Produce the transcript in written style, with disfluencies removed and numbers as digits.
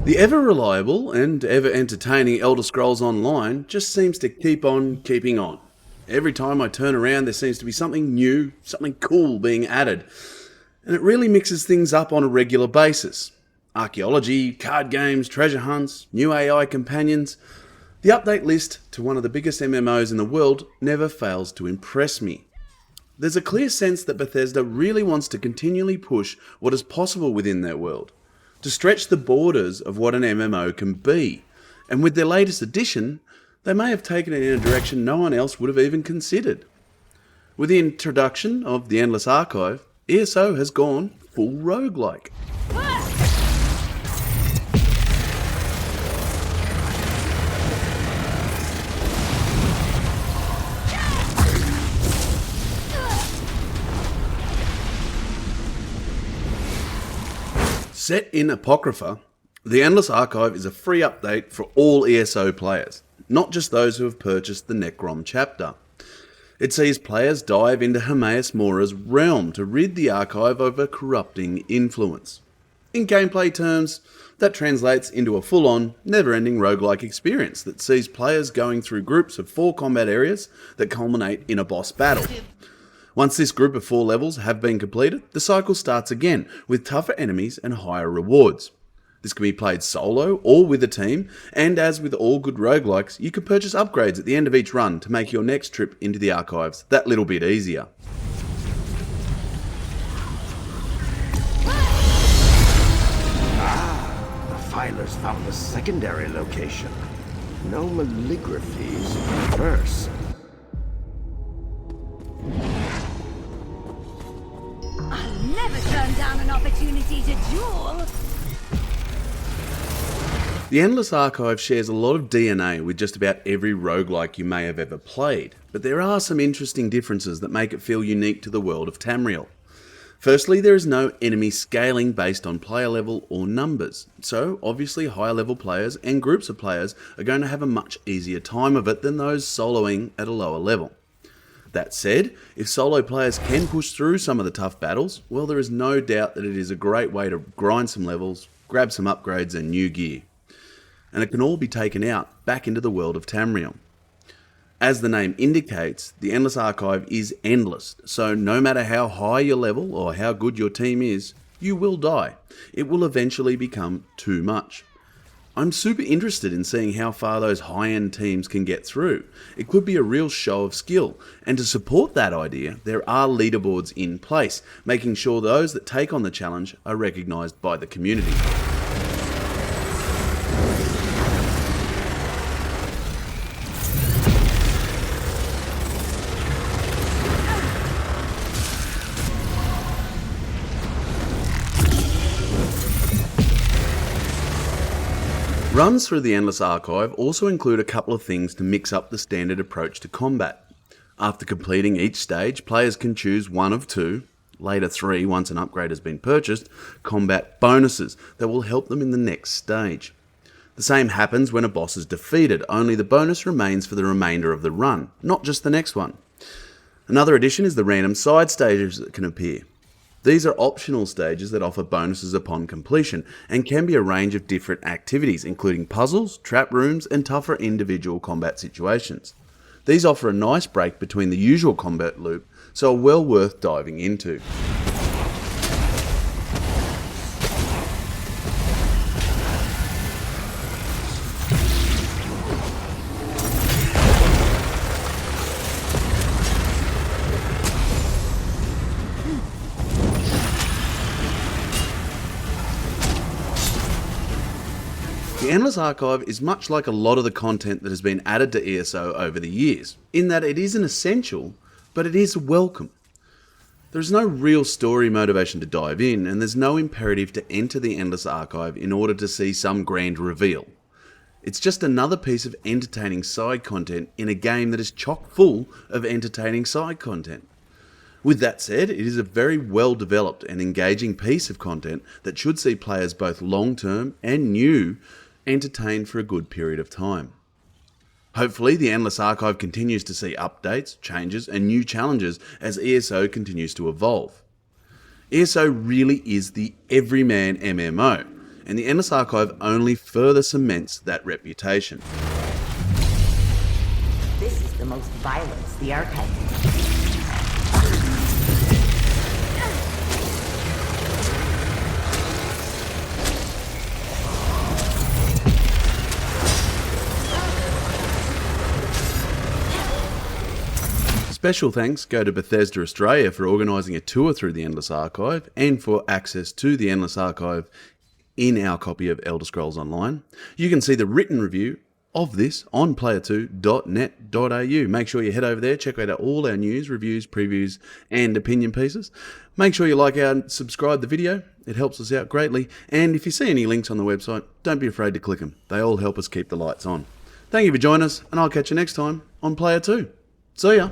The ever-reliable and ever-entertaining Elder Scrolls Online just seems to keep on keeping on. Every time I turn around there seems to be something new, something cool being added, and it really mixes things up on a regular basis. Archaeology, card games, treasure hunts, new AI companions. The update list to one of the biggest MMOs in the world never fails to impress me. There's a clear sense that Bethesda really wants to continually push what is possible within their world, to stretch the borders of what an MMO can be. And with their latest edition, they may have taken it in a direction no one else would have even considered. With the introduction of the Endless Archive, ESO has gone full roguelike. Set in Apocrypha, the Endless Archive is a free update for all ESO players, not just those who have purchased the Necrom chapter. It sees players dive into Hermaeus Mora's realm to rid the archive of a corrupting influence. In gameplay terms, that translates into a full-on, never-ending roguelike experience that sees players going through groups of 4 combat areas that culminate in a boss battle. Once this group of 4 levels have been completed, the cycle starts again, with tougher enemies and higher rewards. This can be played solo or with a team, and as with all good roguelikes, you can purchase upgrades at the end of each run to make your next trip into the archives that little bit easier. The filers found the secondary location. No malligraphies reverse. I'll never turn down an opportunity to duel. The Endless Archive shares a lot of DNA with just about every roguelike you may have ever played, but there are some interesting differences that make it feel unique to the world of Tamriel. Firstly, there is no enemy scaling based on player level or numbers, so obviously higher level players and groups of players are going to have a much easier time of it than those soloing at a lower level. That said, if solo players can push through some of the tough battles, well, there is no doubt that it is a great way to grind some levels, grab some upgrades and new gear. And it can all be taken out back into the world of Tamriel. As the name indicates, the Endless Archive is endless, so no matter how high your level or how good your team is, you will die. It will eventually become too much. I'm super interested in seeing how far those high-end teams can get through. It could be a real show of skill, and to support that idea, there are leaderboards in place, making sure those that take on the challenge are recognised by the community. Runs through the Endless Archive also include a couple of things to mix up the standard approach to combat. After completing each stage, players can choose one of 2, later 3 once an upgrade has been purchased, combat bonuses that will help them in the next stage. The same happens when a boss is defeated, only the bonus remains for the remainder of the run, not just the next one. Another addition is the random side stages that can appear. These are optional stages that offer bonuses upon completion and can be a range of different activities, including puzzles, trap rooms, and tougher individual combat situations. These offer a nice break between the usual combat loop, so are well worth diving into. The Endless Archive is much like a lot of the content that has been added to ESO over the years, in that it isn't essential, but it is welcome. There's no real story motivation to dive in, and there's no imperative to enter the Endless Archive in order to see some grand reveal. It's just another piece of entertaining side content in a game that is chock full of entertaining side content. With that said, it is a very well developed and engaging piece of content that should see players both long term and new entertained for a good period of time. Hopefully the Endless Archive continues to see updates, changes and new challenges as ESO continues to evolve. ESO really is the everyman MMO. and the Endless Archive only further cements that reputation. This is the most violence the archive. Special thanks go to Bethesda Australia for organising a tour through the Endless Archive and for access to the Endless Archive in our copy of Elder Scrolls Online. You can see the written review of this on player2.net.au. Make sure you head over there, check out all our news, reviews, previews and opinion pieces. Make sure you like and subscribe the video. It helps us out greatly. And if you see any links on the website, don't be afraid to click them. They all help us keep the lights on. Thank you for joining us, and I'll catch you next time on Player 2. See ya!